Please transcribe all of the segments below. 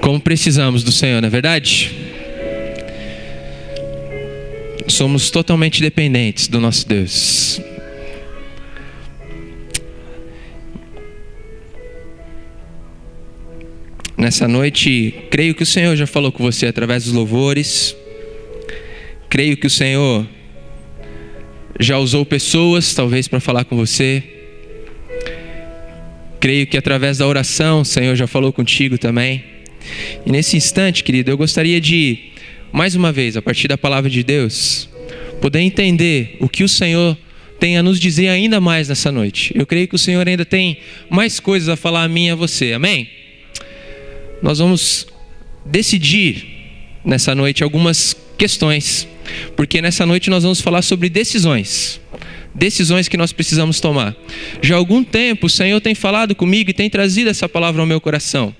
Como precisamos do Senhor, não é verdade? Somos totalmente dependentes do nosso Deus. Nessa noite, creio que o Senhor já falou com você através dos louvores. Creio que o Senhor já usou pessoas, talvez, para falar com você. Creio que através da oração, o Senhor já falou contigo também. E nesse instante, querido, eu gostaria de, mais uma vez, a partir da palavra de Deus, poder entender o que o Senhor tem a nos dizer ainda mais nessa noite. Eu creio que o Senhor ainda tem mais coisas a falar a mim e a você, amém? Nós vamos decidir nessa noite algumas questões, porque nessa noite nós vamos falar sobre decisões que nós precisamos tomar. Já há algum tempo o Senhor tem falado comigo e tem trazido essa palavra ao meu coração.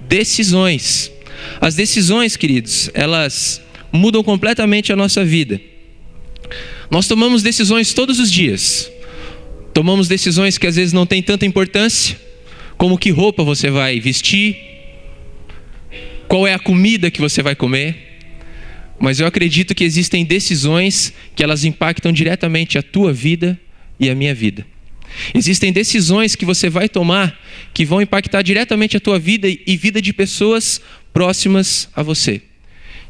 Decisões. As decisões, queridos, elas mudam completamente a nossa vida. Nós tomamos decisões todos os dias. Tomamos decisões que às vezes não têm tanta importância, como que roupa você vai vestir, qual é a comida que você vai comer. Mas eu acredito que existem decisões que elas impactam diretamente a tua vida e a minha vida. Existem decisões que você vai tomar que vão impactar diretamente a tua vida e vida de pessoas próximas a você.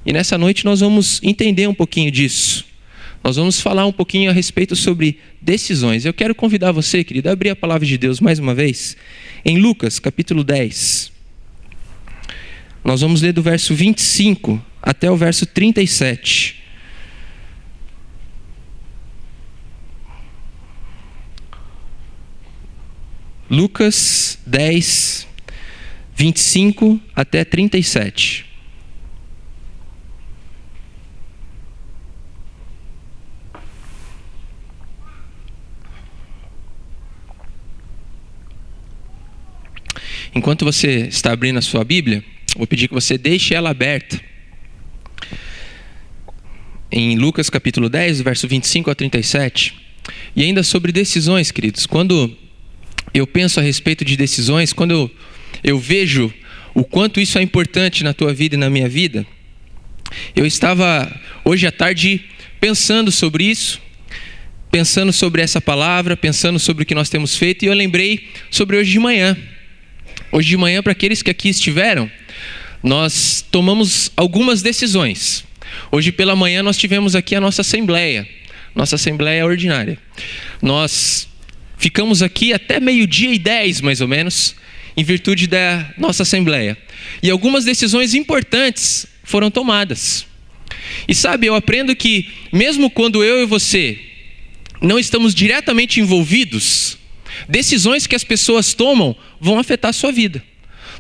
E nessa noite nós vamos entender um pouquinho disso. Nós vamos falar um pouquinho a respeito sobre decisões. Eu quero convidar você, querido, a abrir a palavra de Deus mais uma vez em Lucas capítulo 10. Nós vamos ler do verso 25 até o verso 37. Lucas 10, 25 até 37. Enquanto você está abrindo a sua Bíblia, vou pedir que você deixe ela aberta. Em Lucas capítulo 10, verso 25 a 37. E ainda sobre decisões, queridos. Quando eu penso a respeito de decisões, quando eu vejo o quanto isso é importante na tua vida e na minha vida, eu estava hoje à tarde pensando sobre isso, pensando sobre essa palavra, pensando sobre o que nós temos feito, e eu lembrei sobre hoje de manhã. Hoje de manhã, para aqueles que aqui estiveram, nós tomamos algumas decisões. Hoje pela manhã nós tivemos aqui a nossa assembleia ordinária. Nós ficamos aqui até 12:10 mais ou menos, em virtude da nossa assembleia. E algumas decisões importantes foram tomadas. E sabe, eu aprendo que mesmo quando eu e você não estamos diretamente envolvidos, decisões que as pessoas tomam vão afetar a sua vida.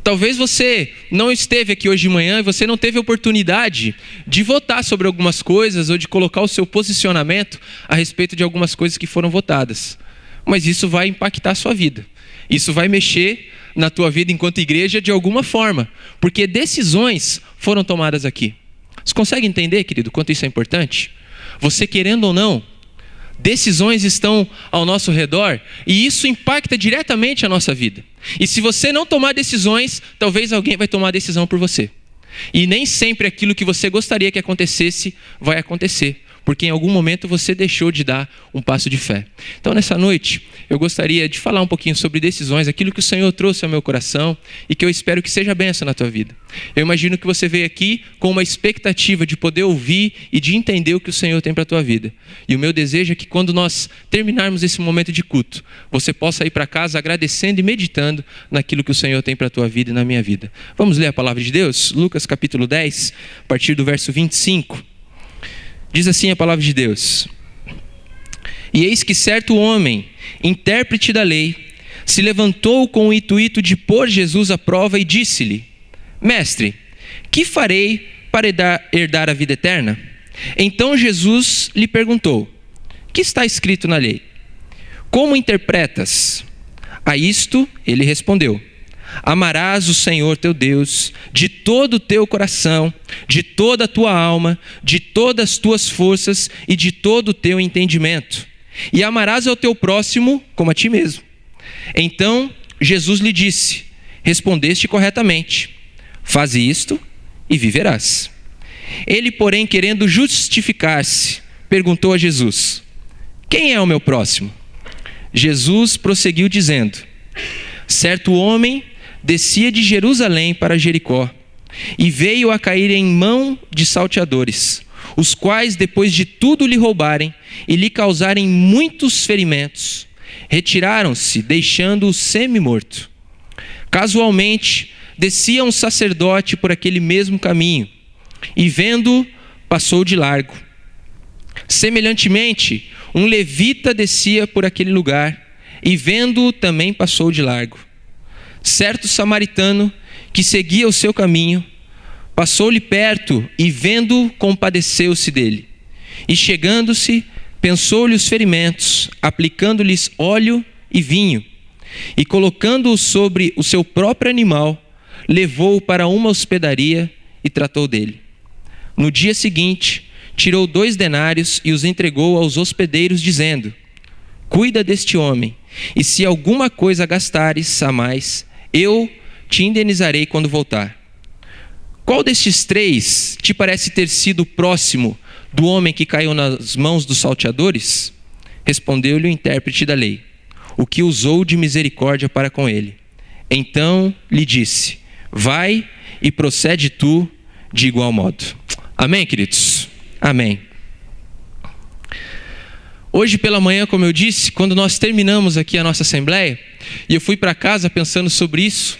Talvez você não esteve aqui hoje de manhã e você não teve a oportunidade de votar sobre algumas coisas ou de colocar o seu posicionamento a respeito de algumas coisas que foram votadas. Mas isso vai impactar a sua vida. Isso vai mexer na tua vida enquanto igreja de alguma forma, porque decisões foram tomadas aqui. Você consegue entender, querido, quanto isso é importante? Você querendo ou não, decisões estão ao nosso redor e isso impacta diretamente a nossa vida. E se você não tomar decisões, talvez alguém vai tomar a decisão por você. E nem sempre aquilo que você gostaria que acontecesse vai acontecer, porque em algum momento você deixou de dar um passo de fé. Então nessa noite eu gostaria de falar um pouquinho sobre decisões, aquilo que o Senhor trouxe ao meu coração e que eu espero que seja bênção na tua vida. Eu imagino que você veio aqui com uma expectativa de poder ouvir e de entender o que o Senhor tem para a tua vida. E o meu desejo é que quando nós terminarmos esse momento de culto, você possa ir para casa agradecendo e meditando naquilo que o Senhor tem para a tua vida e na minha vida. Vamos ler a palavra de Deus? Lucas capítulo 10, a partir do verso 25. Diz assim a palavra de Deus: E eis que certo homem, intérprete da lei, se levantou com o intuito de pôr Jesus à prova e disse-lhe: Mestre, que farei para herdar a vida eterna? Então Jesus lhe perguntou: Que está escrito na lei? Como interpretas? A isto ele respondeu: Amarás o Senhor teu Deus de todo o teu coração, de toda a tua alma, de todas as tuas forças e de todo o teu entendimento. E amarás ao teu próximo como a ti mesmo. Então Jesus lhe disse: Respondeste corretamente. Faze isto e viverás. Ele, porém, querendo justificar-se, perguntou a Jesus: quem é o meu próximo? Jesus prosseguiu dizendo: certo homem descia de Jerusalém para Jericó e veio a cair em mão de salteadores, os quais, depois de tudo lhe roubarem e lhe causarem muitos ferimentos, retiraram-se, deixando-o semi-morto. Casualmente, descia um sacerdote por aquele mesmo caminho, e vendo-o, passou de largo. Semelhantemente, um levita descia por aquele lugar, e vendo-o também passou de largo. Certo samaritano, que seguia o seu caminho, passou-lhe perto e vendo-o, compadeceu-se dele. E chegando-se, pensou-lhe os ferimentos, aplicando-lhes óleo e vinho, e colocando-o sobre o seu próprio animal, levou-o para uma hospedaria e tratou dele. No dia seguinte, tirou 2 denários e os entregou aos hospedeiros, dizendo: cuida deste homem, e se alguma coisa gastares a mais, eu te indenizarei quando voltar. Qual destes 3 te parece ter sido próximo do homem que caiu nas mãos dos salteadores? Respondeu-lhe o intérprete da lei: o que usou de misericórdia para com ele. Então lhe disse: vai e procede tu de igual modo. Amém, queridos? Amém. Hoje pela manhã, como eu disse, quando nós terminamos aqui a nossa assembleia, e eu fui para casa pensando sobre isso,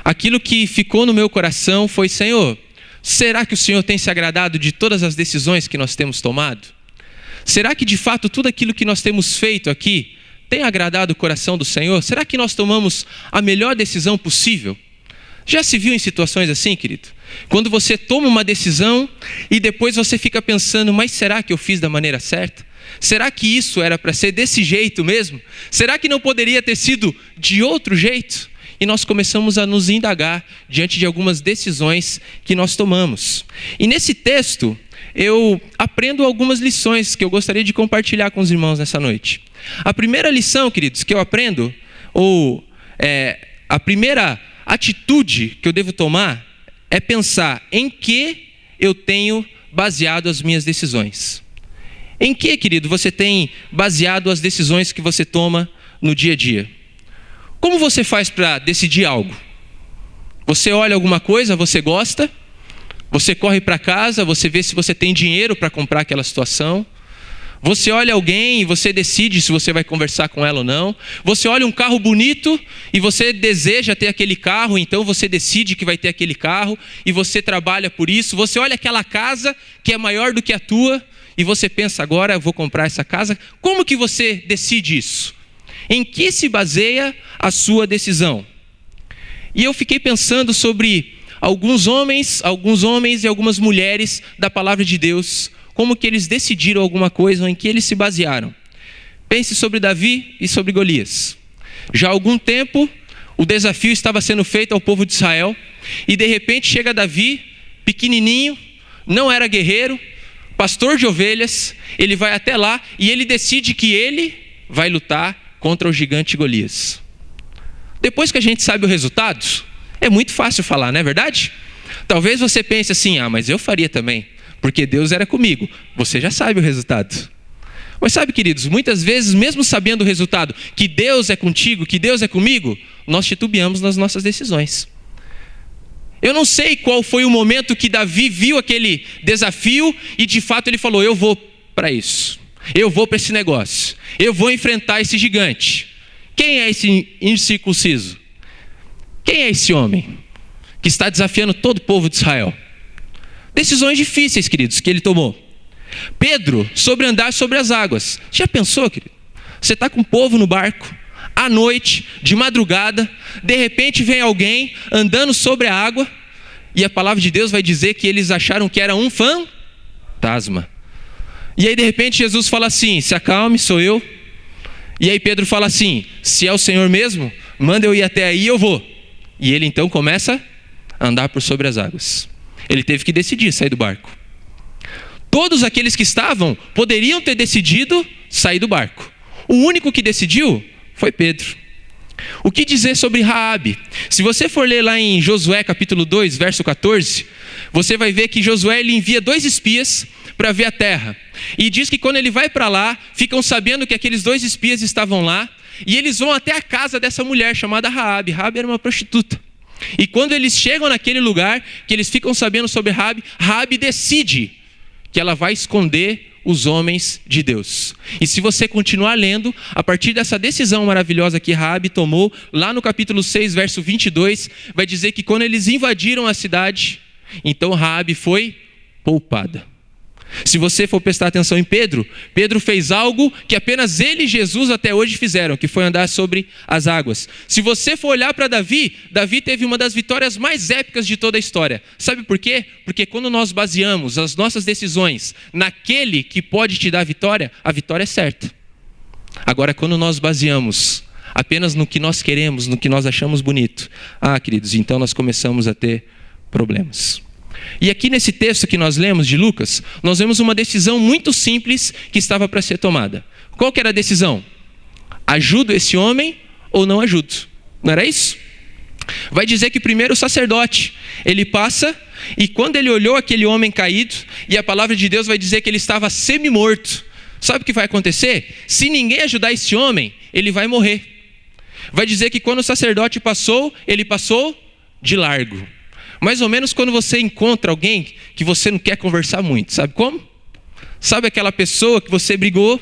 aquilo que ficou no meu coração foi: Senhor, será que o Senhor tem se agradado de todas as decisões que nós temos tomado? Será que de fato tudo aquilo que nós temos feito aqui tem agradado o coração do Senhor? Será que nós tomamos a melhor decisão possível? Já se viu em situações assim, querido? Quando você toma uma decisão e depois você fica pensando: mas será que eu fiz da maneira certa? Será que isso era para ser desse jeito mesmo? Será que não poderia ter sido de outro jeito? E nós começamos a nos indagar diante de algumas decisões que nós tomamos. E nesse texto, eu aprendo algumas lições que eu gostaria de compartilhar com os irmãos nessa noite. A primeira lição, queridos, que eu aprendo, a primeira atitude que eu devo tomar, é pensar em que eu tenho baseado as minhas decisões. Em que, querido, você tem baseado as decisões que você toma no dia a dia? Como você faz para decidir algo? Você olha alguma coisa, você gosta, você corre para casa, você vê se você tem dinheiro para comprar aquela situação. Você olha alguém e você decide se você vai conversar com ela ou não. Você olha um carro bonito e você deseja ter aquele carro, então você decide que vai ter aquele carro e você trabalha por isso. Você olha aquela casa que é maior do que a tua e você pensa: agora eu vou comprar essa casa. Como que você decide isso? Em que se baseia a sua decisão? E eu fiquei pensando sobre alguns homens e algumas mulheres da palavra de Deus, como que eles decidiram alguma coisa, ou em que eles se basearam. Pense sobre Davi e sobre Golias. Já há algum tempo, o desafio estava sendo feito ao povo de Israel, e de repente chega Davi, pequenininho, não era guerreiro, pastor de ovelhas, ele vai até lá e ele decide que ele vai lutar contra o gigante Golias. Depois que a gente sabe o resultado, é muito fácil falar, não é verdade? Talvez você pense assim: mas eu faria também, porque Deus era comigo. Você já sabe o resultado. Mas sabe, queridos, muitas vezes, mesmo sabendo o resultado, que Deus é contigo, que Deus é comigo, nós titubeamos nas nossas decisões. Eu não sei qual foi o momento que Davi viu aquele desafio e de fato ele falou: eu vou para isso, eu vou para esse negócio, eu vou enfrentar esse gigante. Quem é esse incircunciso? Quem é esse homem que está desafiando todo o povo de Israel? Decisões difíceis, queridos, que ele tomou. Pedro, sobre andar sobre as águas. Já pensou, querido? Você está com o povo no barco, à noite, de madrugada, de repente vem alguém andando sobre a água, e a palavra de Deus vai dizer que eles acharam que era um fantasma. E aí de repente Jesus fala assim: se acalme, sou eu. E aí Pedro fala assim: se é o Senhor mesmo, manda eu ir até aí, eu vou. E ele então começa a andar por sobre as águas. Ele teve que decidir sair do barco. Todos aqueles que estavam poderiam ter decidido sair do barco. O único que decidiu foi Pedro. O que dizer sobre Raabe? Se você for ler lá em Josué capítulo 2, verso 14, você vai ver que Josué ele envia 2 espias para ver a terra. E diz que quando ele vai para lá, ficam sabendo que aqueles 2 espias estavam lá, e eles vão até a casa dessa mulher chamada Raabe. Raabe era uma prostituta. E quando eles chegam naquele lugar, que eles ficam sabendo sobre Raabe, Raabe decide que ela vai esconder os homens de Deus. E se você continuar lendo, a partir dessa decisão maravilhosa que Raabe tomou, lá no capítulo 6, verso 22, vai dizer que quando eles invadiram a cidade, então Raabe foi poupada. Se você for prestar atenção em Pedro, Pedro fez algo que apenas ele e Jesus até hoje fizeram, que foi andar sobre as águas. Se você for olhar para Davi, Davi teve uma das vitórias mais épicas de toda a história. Sabe por quê? Porque quando nós baseamos as nossas decisões naquele que pode te dar a vitória é certa. Agora, quando nós baseamos apenas no que nós queremos, no que nós achamos bonito, queridos, então nós começamos a ter problemas. E aqui nesse texto que nós lemos de Lucas, nós vemos uma decisão muito simples que estava para ser tomada. Qual que era a decisão? Ajudo esse homem ou não ajudo? Não era isso? Vai dizer que primeiro o sacerdote, ele passa e quando ele olhou aquele homem caído, e a palavra de Deus vai dizer que ele estava semi-morto. Sabe o que vai acontecer? Se ninguém ajudar esse homem, ele vai morrer. Vai dizer que quando o sacerdote passou, ele passou de largo. Mais ou menos quando você encontra alguém que você não quer conversar muito. Sabe como? Sabe aquela pessoa que você brigou?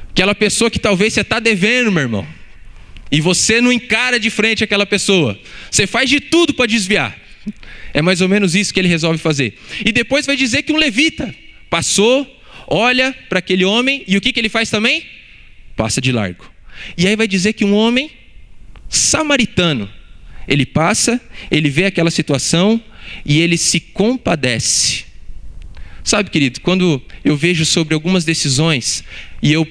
Aquela pessoa que talvez você está devendo, meu irmão. E você não encara de frente aquela pessoa. Você faz de tudo para desviar. É mais ou menos isso que ele resolve fazer. E depois vai dizer que um levita passou, olha para aquele homem e o que ele faz também? Passa de largo. E aí vai dizer que um homem samaritano, ele passa, ele vê aquela situação e ele se compadece. Sabe, querido, quando eu vejo sobre algumas decisões e eu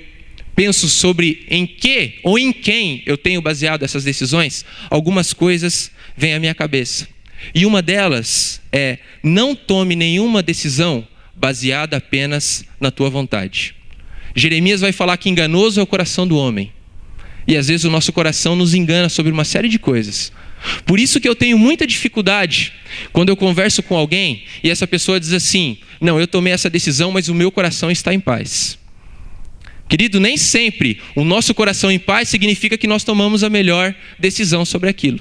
penso sobre em que ou em quem eu tenho baseado essas decisões, algumas coisas vêm à minha cabeça. E uma delas é: não tome nenhuma decisão baseada apenas na tua vontade. Jeremias vai falar que enganoso é o coração do homem. E às vezes o nosso coração nos engana sobre uma série de coisas. Por isso que eu tenho muita dificuldade quando eu converso com alguém e essa pessoa diz assim: não, eu tomei essa decisão, mas o meu coração está em paz. Querido, nem sempre o nosso coração em paz significa que nós tomamos a melhor decisão sobre aquilo.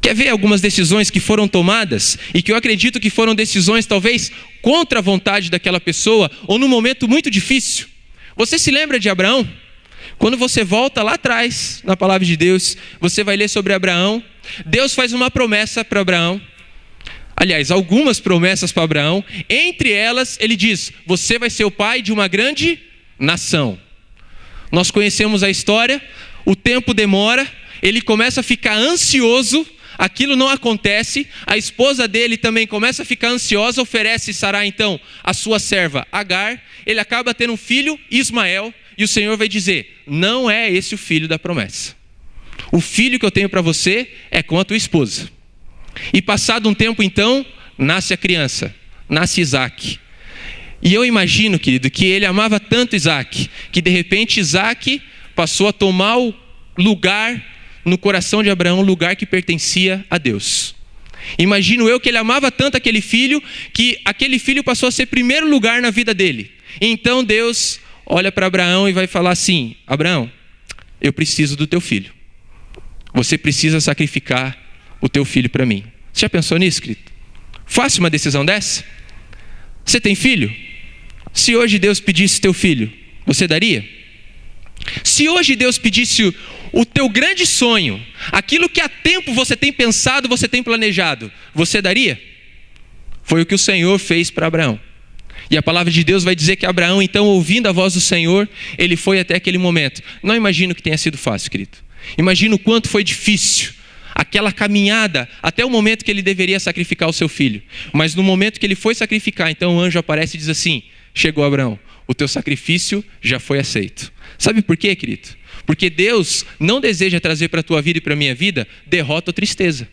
Quer ver algumas decisões que foram tomadas e que eu acredito que foram decisões talvez contra a vontade daquela pessoa ou num momento muito difícil? Você se lembra de Abraão? Quando você volta lá atrás na palavra de Deus, você vai ler sobre Abraão. Deus faz uma promessa para Abraão. Aliás, algumas promessas para Abraão. Entre elas, ele diz: você vai ser o pai de uma grande nação. Nós conhecemos a história, o tempo demora, ele começa a ficar ansioso, aquilo não acontece, a esposa dele também começa a ficar ansiosa, oferece Sarai então a sua serva Agar, ele acaba tendo um filho, Ismael, e o Senhor vai dizer: não é esse o filho da promessa. O filho que eu tenho para você é com a tua esposa. E passado um tempo então, nasce a criança, nasce Isaac. E eu imagino, querido, que ele amava tanto Isaac, que de repente Isaac passou a tomar o lugar no coração de Abraão, um lugar que pertencia a Deus. Imagino eu que ele amava tanto aquele filho, que aquele filho passou a ser primeiro lugar na vida dele. E então Deus olha para Abraão e vai falar assim: Abraão, eu preciso do teu filho. Você precisa sacrificar o teu filho para mim. Você já pensou nisso, querido? Fácil uma decisão dessa? Você tem filho? Se hoje Deus pedisse teu filho, você daria? Se hoje Deus pedisse o teu grande sonho, aquilo que há tempo você tem pensado, você tem planejado, você daria? Foi o que o Senhor fez para Abraão. E a palavra de Deus vai dizer que Abraão, então, ouvindo a voz do Senhor, ele foi até aquele momento. Não imagino que tenha sido fácil, querido. Imagino o quanto foi difícil aquela caminhada até o momento que ele deveria sacrificar o seu filho. Mas no momento que ele foi sacrificar, então o anjo aparece e diz assim: chegou, Abraão, o teu sacrifício já foi aceito. Sabe por quê, querido? Porque Deus não deseja trazer para a tua vida e para a minha vida derrota ou tristeza.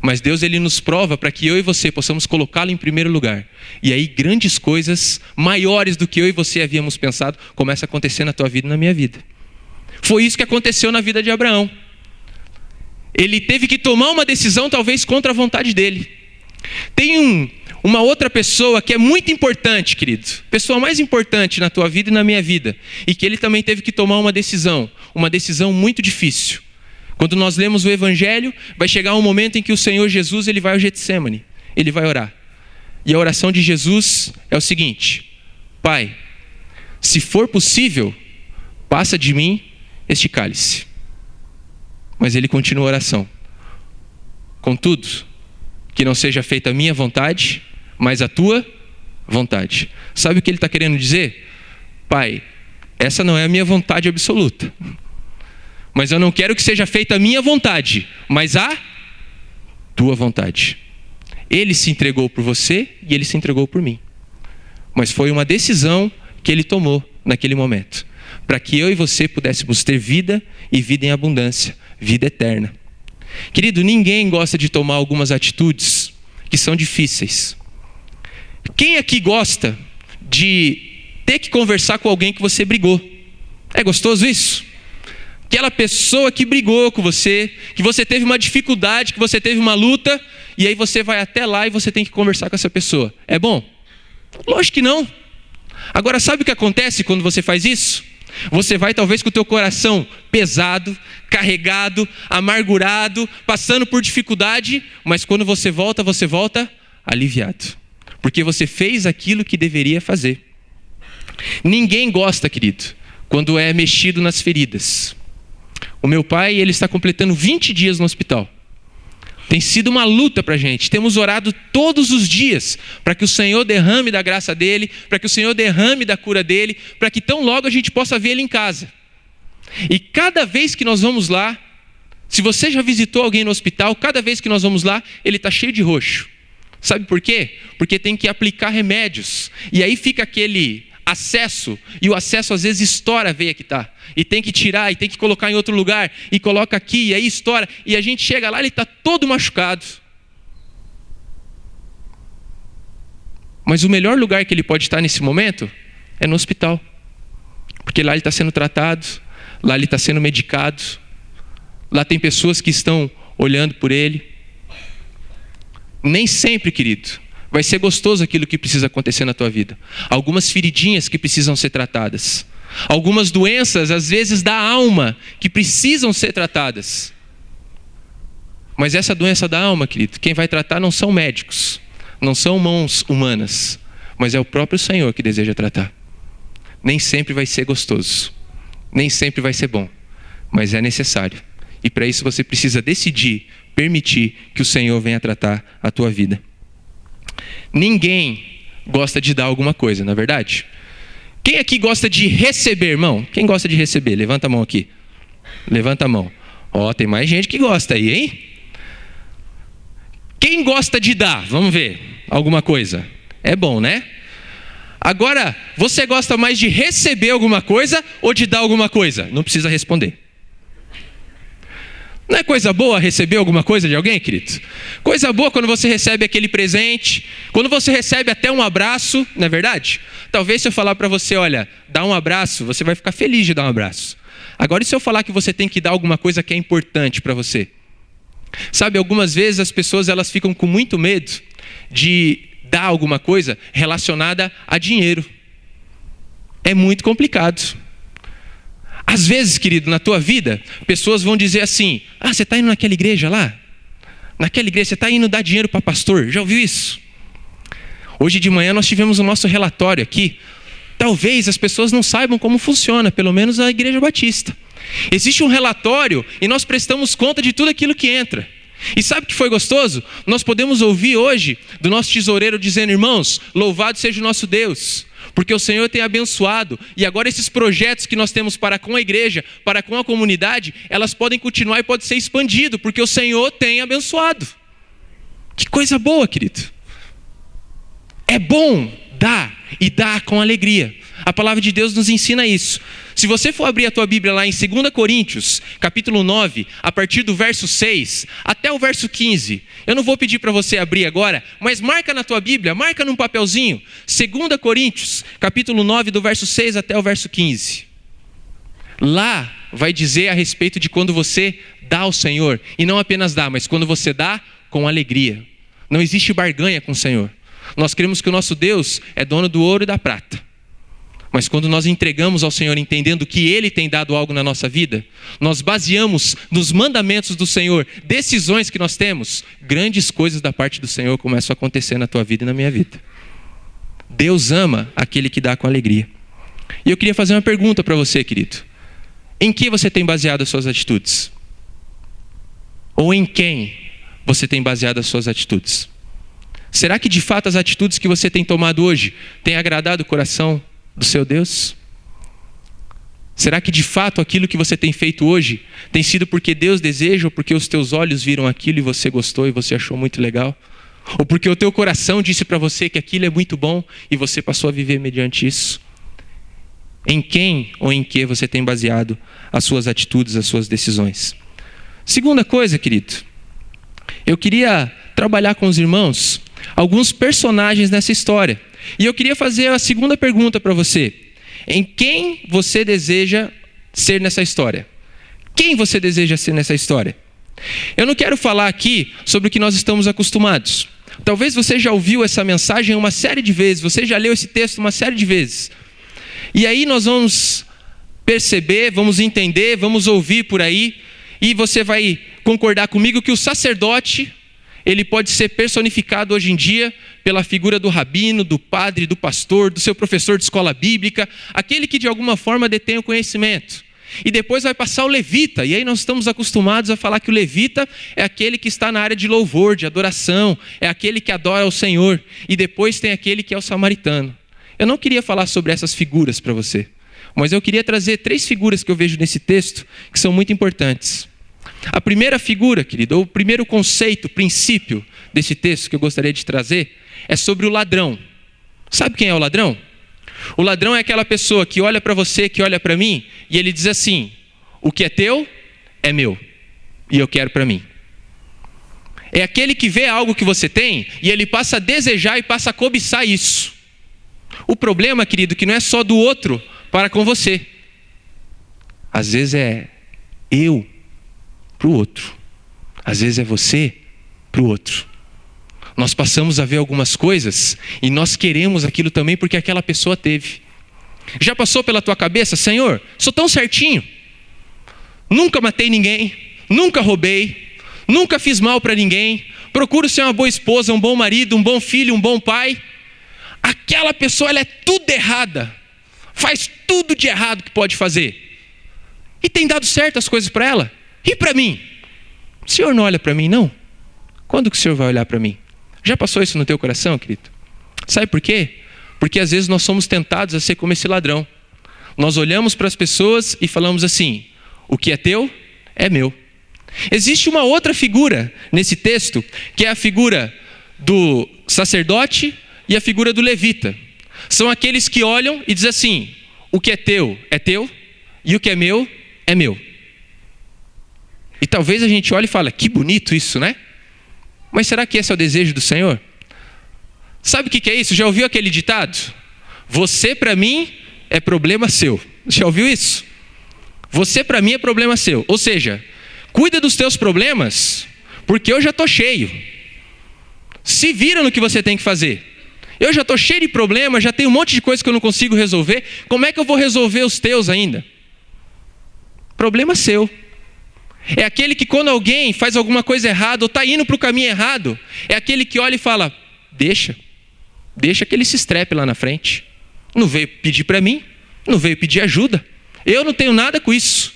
Mas Deus, ele nos prova para que eu e você possamos colocá-lo em primeiro lugar. E aí grandes coisas, maiores do que eu e você havíamos pensado, começam a acontecer na tua vida e na minha vida. Foi isso que aconteceu na vida de Abraão. Ele teve que tomar uma decisão talvez contra a vontade dele. Tem uma outra pessoa que é muito importante, querido. Pessoa mais importante na tua vida e na minha vida. E que ele também teve que tomar uma decisão muito difícil. Quando nós lemos o Evangelho, vai chegar um momento em que o Senhor Jesus ele vai ao Getsêmani. Ele vai orar. E a oração de Jesus é o seguinte: Pai, se for possível, passa de mim este cálice. Mas ele continua a oração. Contudo, que não seja feita a minha vontade, mas a tua vontade. Sabe o que ele está querendo dizer? Pai, essa não é a minha vontade absoluta. Mas eu não quero que seja feita a minha vontade, mas a tua vontade. Ele se entregou por você e ele se entregou por mim. Mas foi uma decisão que ele tomou naquele momento, para que eu e você pudéssemos ter vida e vida em abundância, vida eterna. Querido, ninguém gosta de tomar algumas atitudes que são difíceis. Quem aqui gosta de ter que conversar com alguém que você brigou? É gostoso isso? Aquela pessoa que brigou com você, que você teve uma dificuldade, que você teve uma luta, e aí você vai até lá e você tem que conversar com essa pessoa. É bom? Lógico que não. Agora, sabe o que acontece quando você faz isso? Você vai talvez com o teu coração pesado, carregado, amargurado, passando por dificuldade, mas quando você volta aliviado. Porque você fez aquilo que deveria fazer. Ninguém gosta, querido, quando é mexido nas feridas. O meu pai, ele está completando 20 dias no hospital. Tem sido uma luta para a gente. Temos orado todos os dias para que o Senhor derrame da graça dele, para que o Senhor derrame da cura dele, para que tão logo a gente possa ver ele em casa. E cada vez que nós vamos lá, se você já visitou alguém no hospital, cada vez que nós vamos lá, ele está cheio de roxo. Sabe por quê? Porque tem que aplicar remédios. E aí fica aquele acesso, e o acesso às vezes estoura a veia que está. E tem que tirar, e tem que colocar em outro lugar, e coloca aqui, e aí estoura. E a gente chega lá, ele está todo machucado. Mas o melhor lugar que ele pode estar nesse momento é no hospital. Porque lá ele está sendo tratado, lá ele está sendo medicado, lá tem pessoas que estão olhando por ele. Nem sempre, querido, vai ser gostoso aquilo que precisa acontecer na tua vida. Algumas feridinhas que precisam ser tratadas. Algumas doenças, às vezes, da alma, que precisam ser tratadas. Mas essa doença da alma, querido, quem vai tratar não são médicos, não são mãos humanas, mas é o próprio Senhor que deseja tratar. Nem sempre vai ser gostoso, nem sempre vai ser bom, mas é necessário. E para isso você precisa decidir, permitir que o Senhor venha tratar a tua vida. Ninguém gosta de dar alguma coisa, não é verdade? Quem aqui gosta de receber, irmão? Quem gosta de receber? Levanta a mão aqui. Levanta a mão. Ó, tem mais gente que gosta aí, hein? Quem gosta de dar? Vamos ver. Alguma coisa. É bom, né? Agora, você gosta mais de receber alguma coisa ou de dar alguma coisa? Não precisa responder. Não é coisa boa receber alguma coisa de alguém, querido? Coisa boa quando você recebe aquele presente, quando você recebe até um abraço, não é verdade? Talvez se eu falar para você, olha, dá um abraço, você vai ficar feliz de dar um abraço. Agora, e se eu falar que você tem que dar alguma coisa que é importante para você? Sabe, algumas vezes as pessoas elas ficam com muito medo de dar alguma coisa relacionada a dinheiro. É muito complicado. Às vezes, querido, na tua vida, pessoas vão dizer assim: ah, você está indo naquela igreja lá? Naquela igreja, você está indo dar dinheiro para pastor? Já ouviu isso? Hoje de manhã nós tivemos o nosso relatório aqui. Talvez as pessoas não saibam como funciona, pelo menos a Igreja Batista. Existe um relatório e nós prestamos conta de tudo aquilo que entra. E sabe o que foi gostoso? Nós podemos ouvir hoje do nosso tesoureiro dizendo: irmãos, louvado seja o nosso Deus, porque o Senhor tem abençoado, e agora esses projetos que nós temos para com a igreja, para com a comunidade, elas podem continuar e pode ser expandido, porque o Senhor tem abençoado. Que coisa boa, querido. É bom dar e dar com alegria. A palavra de Deus nos ensina isso. Se você for abrir a tua Bíblia lá em 2 Coríntios, capítulo 9, a partir do verso 6 até o verso 15. Eu não vou pedir para você abrir agora, mas marca na tua Bíblia, marca num papelzinho. 2 Coríntios, capítulo 9, do verso 6 até o verso 15. Lá vai dizer a respeito de quando você dá ao Senhor. E não apenas dá, mas quando você dá com alegria. Não existe barganha com o Senhor. Nós cremos que o nosso Deus é dono do ouro e da prata. Mas quando nós entregamos ao Senhor entendendo que Ele tem dado algo na nossa vida, nós baseamos nos mandamentos do Senhor, decisões que nós temos, grandes coisas da parte do Senhor começam a acontecer na tua vida e na minha vida. Deus ama aquele que dá com alegria. E eu queria fazer uma pergunta para você, querido. Em que você tem baseado as suas atitudes? Ou em quem você tem baseado as suas atitudes? Será que de fato as atitudes que você tem tomado hoje têm agradado o coração do seu Deus? Será que de fato aquilo que você tem feito hoje tem sido porque Deus deseja ou porque os teus olhos viram aquilo e você gostou e você achou muito legal? Ou porque o teu coração disse para você que aquilo é muito bom e você passou a viver mediante isso? Em quem ou em que você tem baseado as suas atitudes, as suas decisões? Segunda coisa, querido, eu queria trabalhar com os irmãos alguns personagens nessa história. E eu queria fazer a segunda pergunta para você. Em quem você deseja ser nessa história? Quem você deseja ser nessa história? Eu não quero falar aqui sobre o que nós estamos acostumados. Talvez você já ouviu essa mensagem uma série de vezes, você já leu esse texto uma série de vezes. E aí nós vamos perceber, vamos entender, vamos ouvir por aí, e você vai concordar comigo que o sacerdote, ele pode ser personificado hoje em dia pela figura do rabino, do padre, do pastor, do seu professor de escola bíblica, aquele que de alguma forma detém o conhecimento. E depois vai passar o levita, e aí nós estamos acostumados a falar que o levita é aquele que está na área de louvor, de adoração, é aquele que adora ao Senhor, e depois tem aquele que é o samaritano. Eu não queria falar sobre essas figuras para você, mas eu queria trazer 3 figuras que eu vejo nesse texto que são muito importantes. A primeira figura, querido, ou o primeiro conceito, princípio desse texto que eu gostaria de trazer é sobre o ladrão. Sabe quem é o ladrão? O ladrão é aquela pessoa que olha para você, que olha para mim, e ele diz assim: o que é teu é meu, e eu quero para mim. É aquele que vê algo que você tem, e ele passa a desejar e passa a cobiçar isso. O problema, querido, que não é só do outro para com você. Às vezes é eu para o outro. Às vezes é você para o outro. Nós passamos a ver algumas coisas e nós queremos aquilo também porque aquela pessoa teve. Já passou pela tua cabeça: Senhor, sou tão certinho, nunca matei ninguém, nunca roubei, nunca fiz mal para ninguém, procuro ser uma boa esposa, um bom marido, um bom filho, um bom pai. Aquela pessoa, ela é tudo errada, faz tudo de errado que pode fazer, e tem dado certo as coisas para ela. E para mim? O Senhor não olha para mim, não? Quando que o Senhor vai olhar para mim? Já passou isso no teu coração, querido? Sabe por quê? Porque às vezes nós somos tentados a ser como esse ladrão. Nós olhamos para as pessoas e falamos assim: o que é teu é meu. Existe uma outra figura nesse texto, que é a figura do sacerdote e a figura do levita. São aqueles que olham e dizem assim: o que é teu, e o que é meu, é meu. E talvez a gente olhe e fale: que bonito isso, né? Mas será que esse é o desejo do Senhor? Sabe o que é isso? Já ouviu aquele ditado? Você para mim é problema seu. Já ouviu isso? Você para mim é problema seu. Ou seja, cuida dos teus problemas, porque eu já estou cheio. Se vira no que você tem que fazer. Eu já estou cheio de problemas, já tenho um monte de coisa que eu não consigo resolver. Como é que eu vou resolver os teus ainda? Problema seu. É aquele que quando alguém faz alguma coisa errada ou está indo para o caminho errado, é aquele que olha e fala: deixa que ele se estrepe lá na frente. Não veio pedir para mim, não veio pedir ajuda. Eu não tenho nada com isso.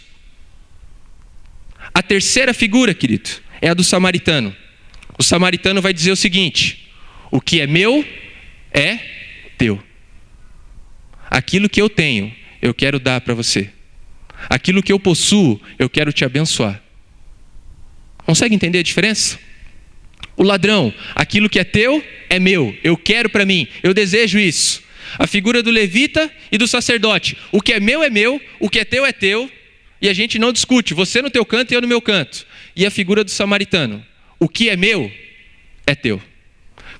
A terceira figura, querido, é a do samaritano. O samaritano vai dizer o seguinte: o que é meu é teu. Aquilo que eu tenho, eu quero dar para você. Aquilo que eu possuo, eu quero te abençoar. Consegue entender a diferença? O ladrão: aquilo que é teu é meu, eu quero para mim, eu desejo isso. A figura do levita e do sacerdote: o que é meu, o que é teu, e a gente não discute, você no teu canto e eu no meu canto. E a figura do samaritano: o que é meu é teu.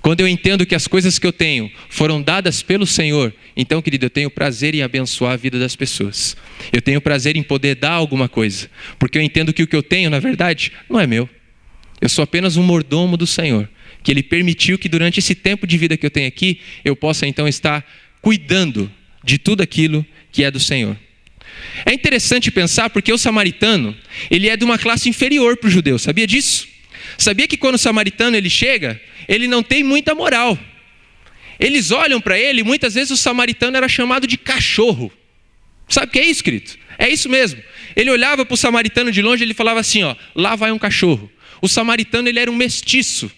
Quando eu entendo que as coisas que eu tenho foram dadas pelo Senhor, então, querido, eu tenho prazer em abençoar a vida das pessoas. Eu tenho prazer em poder dar alguma coisa, porque eu entendo que o que eu tenho, na verdade, não é meu. Eu sou apenas um mordomo do Senhor, que Ele permitiu que durante esse tempo de vida que eu tenho aqui, eu possa então estar cuidando de tudo aquilo que é do Senhor. É interessante pensar porque o samaritano, ele é de uma classe inferior para o judeu, sabia disso? Sabia que quando o samaritano ele chega, ele não tem muita moral. Eles olham para ele, muitas vezes o samaritano era chamado de cachorro. Sabe o que é isso, querido? É isso mesmo. Ele olhava para o samaritano de longe e ele falava assim, ó, lá vai um cachorro. O samaritano ele era um mestiço.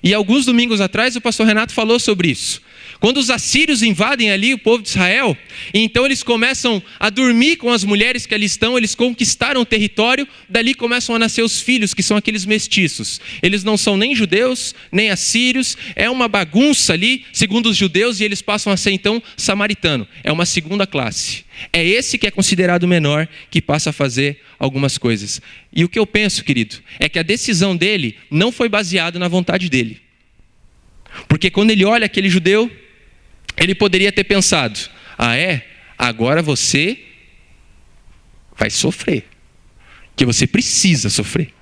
E alguns domingos atrás o pastor Renato falou sobre isso. Quando os assírios invadem ali o povo de Israel, e então eles começam a dormir com as mulheres que ali estão, eles conquistaram o território, dali começam a nascer os filhos, que são aqueles mestiços. Eles não são nem judeus, nem assírios, é uma bagunça ali, segundo os judeus, e eles passam a ser então samaritano. É uma segunda classe. É esse que é considerado menor, que passa a fazer algumas coisas. E o que eu penso, querido, é que a decisão dele não foi baseada na vontade dele. Porque quando ele olha aquele judeu, ele poderia ter pensado, agora você vai sofrer, porque você precisa sofrer,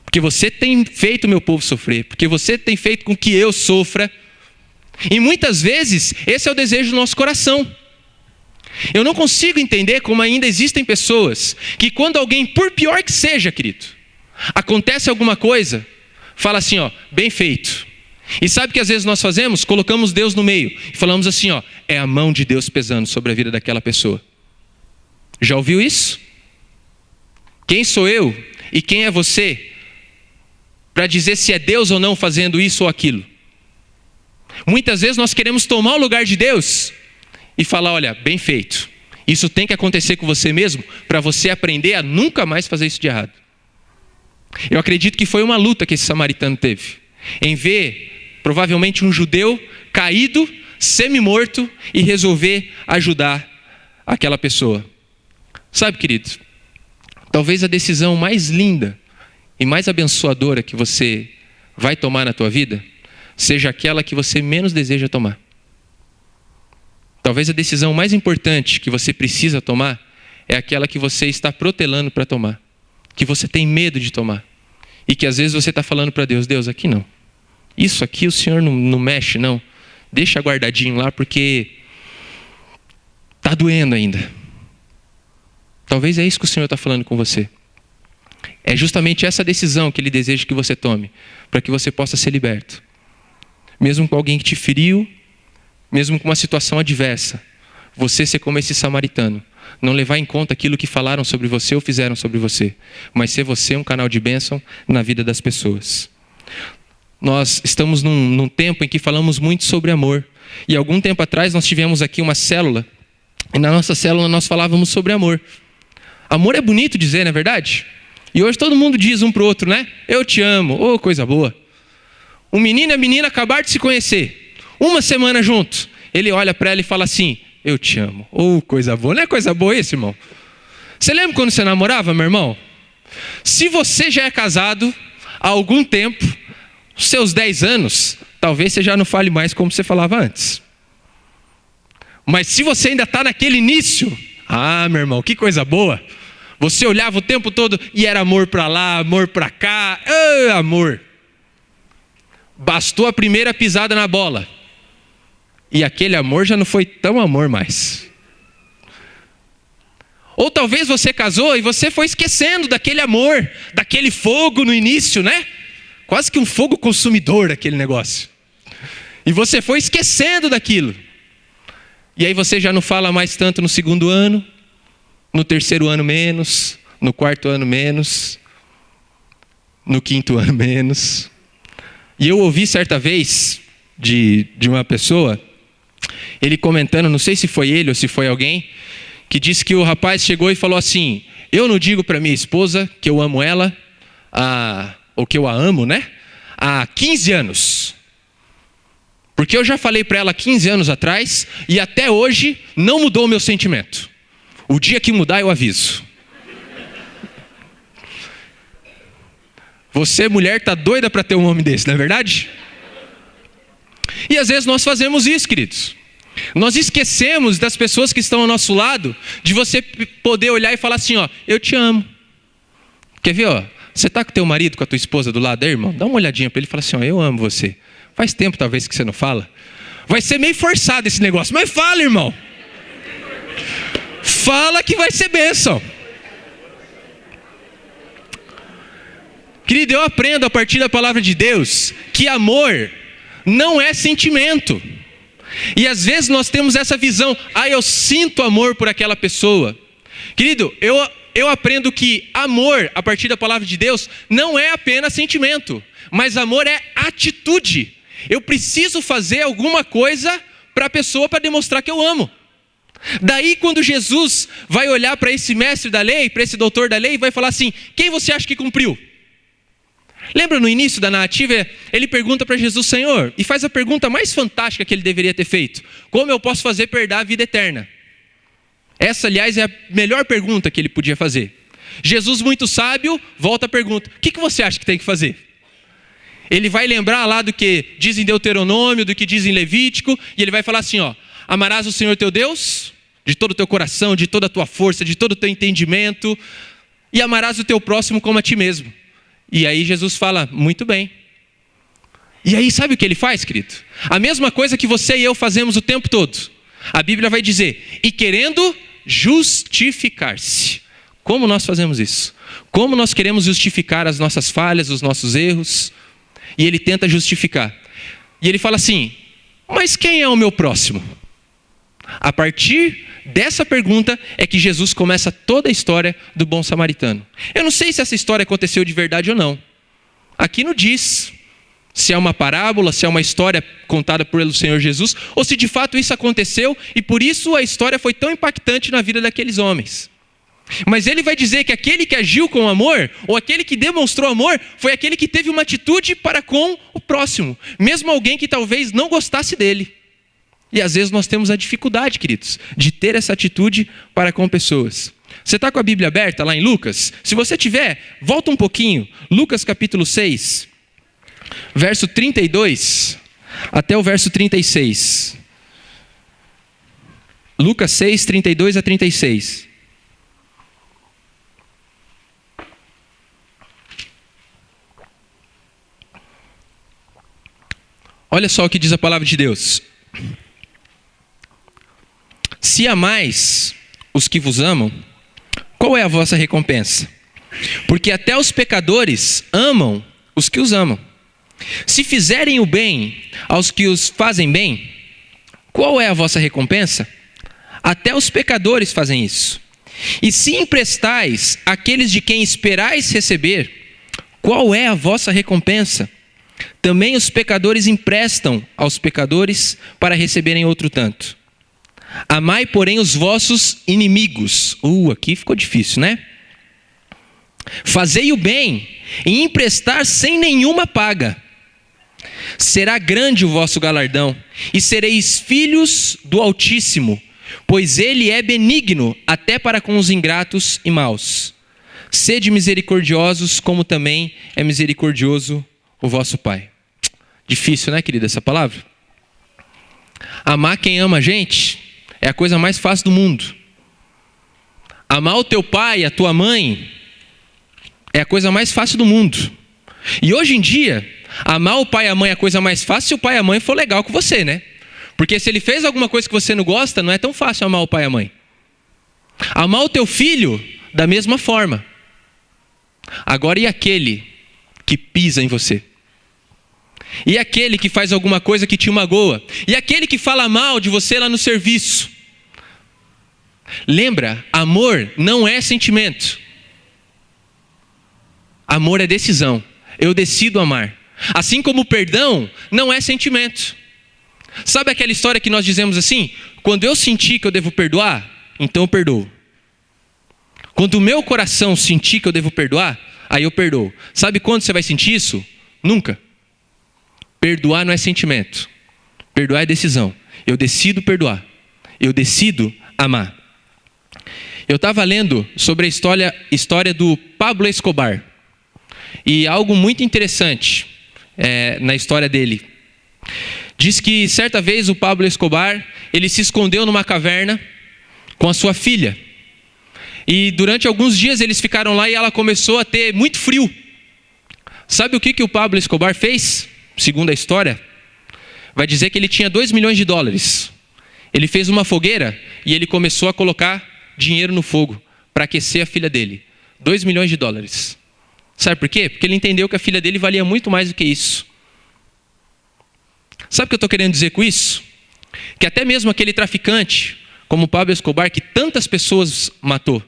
porque você tem feito o meu povo sofrer, porque você tem feito com que eu sofra, e muitas vezes esse é o desejo do nosso coração. Eu não consigo entender como ainda existem pessoas que quando alguém, por pior que seja, querido, acontece alguma coisa, fala assim, bem feito. E sabe o que às vezes nós fazemos? Colocamos Deus no meio e falamos assim, é a mão de Deus pesando sobre a vida daquela pessoa. Já ouviu isso? Quem sou eu e quem é você para dizer se é Deus ou não fazendo isso ou aquilo? Muitas vezes nós queremos tomar o lugar de Deus e falar, olha, bem feito. Isso tem que acontecer com você mesmo para você aprender a nunca mais fazer isso de errado. Eu acredito que foi uma luta que esse samaritano teve. Em ver provavelmente um judeu caído, semi-morto, e resolver ajudar aquela pessoa. Sabe, querido, talvez a decisão mais linda e mais abençoadora que você vai tomar na tua vida seja aquela que você menos deseja tomar. Talvez a decisão mais importante que você precisa tomar é aquela que você está protelando para tomar, que você tem medo de tomar, e que às vezes você está falando para Deus, Deus, aqui não. Isso aqui o Senhor não mexe, não. Deixa guardadinho lá, porque está doendo ainda. Talvez é isso que o Senhor está falando com você. É justamente essa decisão que Ele deseja que você tome, para que você possa ser liberto. Mesmo com alguém que te feriu, mesmo com uma situação adversa, você ser como esse samaritano. Não levar em conta aquilo que falaram sobre você ou fizeram sobre você, mas ser você um canal de bênção na vida das pessoas. Nós estamos num tempo em que falamos muito sobre amor. E algum tempo atrás nós tivemos aqui uma célula. E na nossa célula nós falávamos sobre amor. Amor é bonito dizer, não é verdade? E hoje todo mundo diz um para o outro, né? Eu te amo, oh, coisa boa. O menino e a menina acabaram de se conhecer. Uma semana juntos. Ele olha para ela e fala assim, eu te amo, oh, coisa boa. Não é coisa boa isso, irmão? Você lembra quando você namorava, meu irmão? Se você já é casado há algum tempo, seus 10 anos, talvez você já não fale mais como você falava antes. Mas se você ainda está naquele início, meu irmão, que coisa boa. Você olhava o tempo todo e era amor para lá, amor para cá, amor. Bastou a primeira pisada na bola. E aquele amor já não foi tão amor mais. Ou talvez você casou e você foi esquecendo daquele amor, daquele fogo no início, né? Quase que um fogo consumidor aquele negócio. E você foi esquecendo daquilo. E aí você já não fala mais tanto no segundo ano, no terceiro ano menos, no quarto ano menos, no quinto ano menos. E eu ouvi certa vez de uma pessoa, ele comentando, não sei se foi ele ou se foi alguém, que disse que o rapaz chegou e falou assim, eu não digo para minha esposa que eu amo ela, ou que eu a amo, né? Há 15 anos. Porque eu já falei para ela 15 anos atrás e até hoje não mudou o meu sentimento. O dia que mudar eu aviso. Você, mulher, tá doida para ter um homem desse, não é verdade? E às vezes nós fazemos isso, queridos. Nós esquecemos das pessoas que estão ao nosso lado, de você poder olhar e falar assim, ó, eu te amo. Quer ver, ó? Você está com teu marido, com a tua esposa do lado aí, irmão? Dá uma olhadinha para ele e fala assim, ó, eu amo você. Faz tempo talvez que você não fala. Vai ser meio forçado esse negócio, mas fala, irmão. Fala que vai ser bênção. Querido, eu aprendo a partir da palavra de Deus que amor não é sentimento. E às vezes nós temos essa visão, eu sinto amor por aquela pessoa. Querido, eu aprendo que amor, a partir da palavra de Deus, não é apenas sentimento, mas amor é atitude. Eu preciso fazer alguma coisa para a pessoa para demonstrar que eu amo. Daí quando Jesus vai olhar para esse mestre da lei, para esse doutor da lei, vai falar assim, quem você acha que cumpriu? Lembra no início da narrativa, ele pergunta para Jesus, Senhor, e faz a pergunta mais fantástica que ele deveria ter feito. Como eu posso fazer para herdar a vida eterna? Essa, aliás, é a melhor pergunta que ele podia fazer. Jesus, muito sábio, volta a pergunta, o que você acha que tem que fazer? Ele vai lembrar lá do que diz em Deuteronômio, do que diz em Levítico, e ele vai falar assim, ó, amarás o Senhor teu Deus, de todo o teu coração, de toda a tua força, de todo o teu entendimento, e amarás o teu próximo como a ti mesmo. E aí Jesus fala, muito bem. E aí sabe o que ele faz, querido? A mesma coisa que você e eu fazemos o tempo todo. A Bíblia vai dizer, e querendo justificar-se. Como nós fazemos isso? Como nós queremos justificar as nossas falhas, os nossos erros? E ele tenta justificar. E ele fala assim, mas quem é o meu próximo? A partir dessa pergunta é que Jesus começa toda a história do bom samaritano. Eu não sei se essa história aconteceu de verdade ou não. Aqui não diz se é uma parábola, se é uma história contada pelo Senhor Jesus, ou se de fato isso aconteceu e por isso a história foi tão impactante na vida daqueles homens. Mas ele vai dizer que aquele que agiu com amor, ou aquele que demonstrou amor, foi aquele que teve uma atitude para com o próximo, mesmo alguém que talvez não gostasse dele. E às vezes nós temos a dificuldade, queridos, de ter essa atitude para com pessoas. Você está com a Bíblia aberta lá em Lucas? Se você tiver, volta um pouquinho. Lucas capítulo 6, verso 32 até o verso 36. Lucas 6, 32 a 36. Olha só o que diz a palavra de Deus. Se amais os que vos amam, qual é a vossa recompensa? Porque até os pecadores amam os que os amam. Se fizerem o bem aos que os fazem bem, qual é a vossa recompensa? Até os pecadores fazem isso. E se emprestais àqueles de quem esperais receber, qual é a vossa recompensa? Também os pecadores emprestam aos pecadores para receberem outro tanto. Amai, porém, os vossos inimigos. Aqui ficou difícil, né? Fazei o bem e emprestar sem nenhuma paga. Será grande o vosso galardão, e sereis filhos do Altíssimo, pois ele é benigno até para com os ingratos e maus. Sede misericordiosos, como também é misericordioso o vosso Pai. Difícil, né, querida, essa palavra? Amar quem ama a gente é a coisa mais fácil do mundo. Amar o teu pai, a tua mãe, é a coisa mais fácil do mundo. E hoje em dia, amar o pai e a mãe é a coisa mais fácil se o pai e a mãe for legal com você, né? Porque se ele fez alguma coisa que você não gosta, não é tão fácil amar o pai e a mãe. Amar o teu filho, da mesma forma. Agora, e aquele que pisa em você? E aquele que faz alguma coisa que te magoa? E aquele que fala mal de você lá no serviço? Lembra, amor não é sentimento. Amor é decisão. Eu decido amar. Assim como o perdão não é sentimento. Sabe aquela história que nós dizemos assim? Quando eu sentir que eu devo perdoar, então eu perdoo. Quando o meu coração sentir que eu devo perdoar, aí eu perdoo. Sabe quando você vai sentir isso? Nunca. Perdoar não é sentimento. Perdoar é decisão. Eu decido perdoar. Eu decido amar. Eu estava lendo sobre a história do Pablo Escobar. E algo muito interessante na história dele. Diz que certa vez o Pablo Escobar, ele se escondeu numa caverna com a sua filha. E durante alguns dias eles ficaram lá e ela começou a ter muito frio. Sabe o que o Pablo Escobar fez? Segundo a história, vai dizer que ele tinha $2 milhões. Ele fez uma fogueira e ele começou a colocar dinheiro no fogo para aquecer a filha dele. $2 milhões. Sabe por quê? Porque ele entendeu que a filha dele valia muito mais do que isso. Sabe o que eu estou querendo dizer com isso? Que até mesmo aquele traficante, como o Pablo Escobar, que tantas pessoas matou,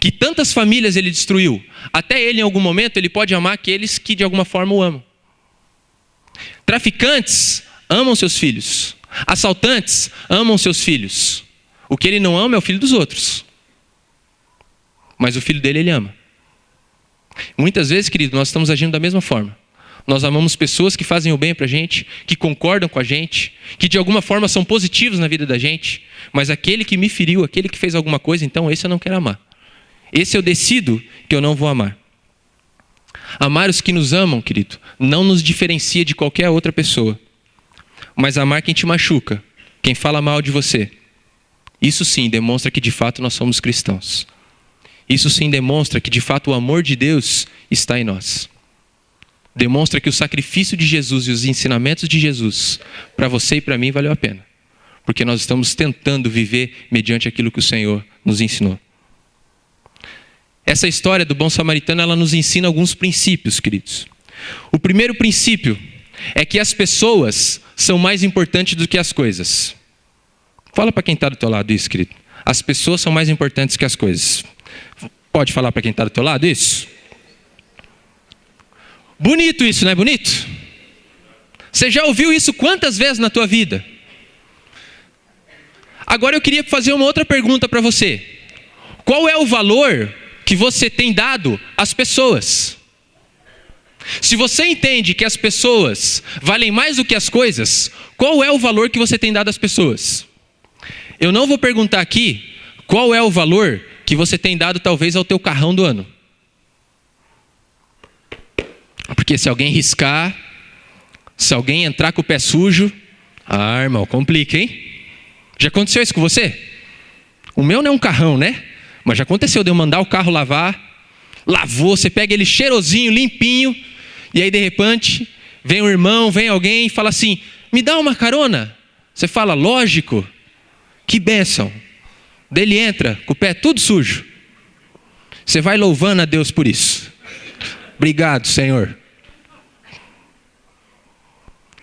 que tantas famílias ele destruiu, até ele em algum momento ele pode amar aqueles que de alguma forma o amam. Traficantes amam seus filhos. Assaltantes amam seus filhos. O que ele não ama é o filho dos outros. Mas o filho dele ele ama. Muitas vezes, querido, nós estamos agindo da mesma forma. Nós amamos pessoas que fazem o bem pra gente, que concordam com a gente, que de alguma forma são positivos na vida da gente. Mas aquele que me feriu, aquele que fez alguma coisa, então esse eu não quero amar. Esse eu decido que eu não vou amar. Amar os que nos amam, querido, não nos diferencia de qualquer outra pessoa. Mas amar quem te machuca, quem fala mal de você, isso sim demonstra que de fato nós somos cristãos. Isso sim demonstra que de fato o amor de Deus está em nós. Demonstra que o sacrifício de Jesus e os ensinamentos de Jesus, para você e para mim, valeu a pena. Porque nós estamos tentando viver mediante aquilo que o Senhor nos ensinou. Essa história do bom samaritano, ela nos ensina alguns princípios, queridos. O primeiro princípio é que as pessoas são mais importantes do que as coisas. Fala para quem está do teu lado isso, querido. As pessoas são mais importantes que as coisas. Pode falar para quem está do teu lado isso? Bonito isso, não é bonito? Você já ouviu isso quantas vezes na tua vida? Agora eu queria fazer uma outra pergunta para você. Qual é o valor que você tem dado às pessoas? Se você entende que as pessoas valem mais do que as coisas, qual é o valor que você tem dado às pessoas? Eu não vou perguntar aqui qual é o valor que você tem dado talvez ao teu carrão do ano. Porque se alguém riscar, se alguém entrar com o pé sujo, irmão, complica, hein? Já aconteceu isso com você? O meu não é um carrão, né? Mas já aconteceu de eu mandar o carro lavar, lavou, você pega ele cheirosinho, limpinho, e aí de repente, vem um irmão, vem alguém e fala assim, me dá uma carona? Você fala, lógico, que bênção. Daí ele entra com o pé tudo sujo. Você vai louvando a Deus por isso. Obrigado, Senhor.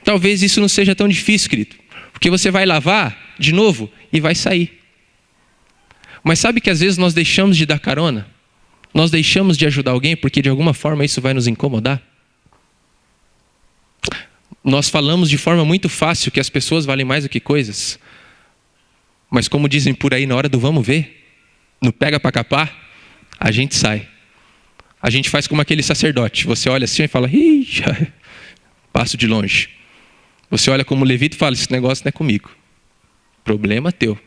Talvez isso não seja tão difícil, querido. Porque você vai lavar de novo e vai sair. Mas sabe que às vezes nós deixamos de dar carona? Nós deixamos de ajudar alguém porque de alguma forma isso vai nos incomodar? Nós falamos de forma muito fácil que as pessoas valem mais do que coisas. Mas como dizem por aí, na hora do vamos ver, no pega pra capar, a gente sai. A gente faz como aquele sacerdote. Você olha assim e fala, ih, passo de longe. Você olha como levita e fala, esse negócio não é comigo. Problema teu.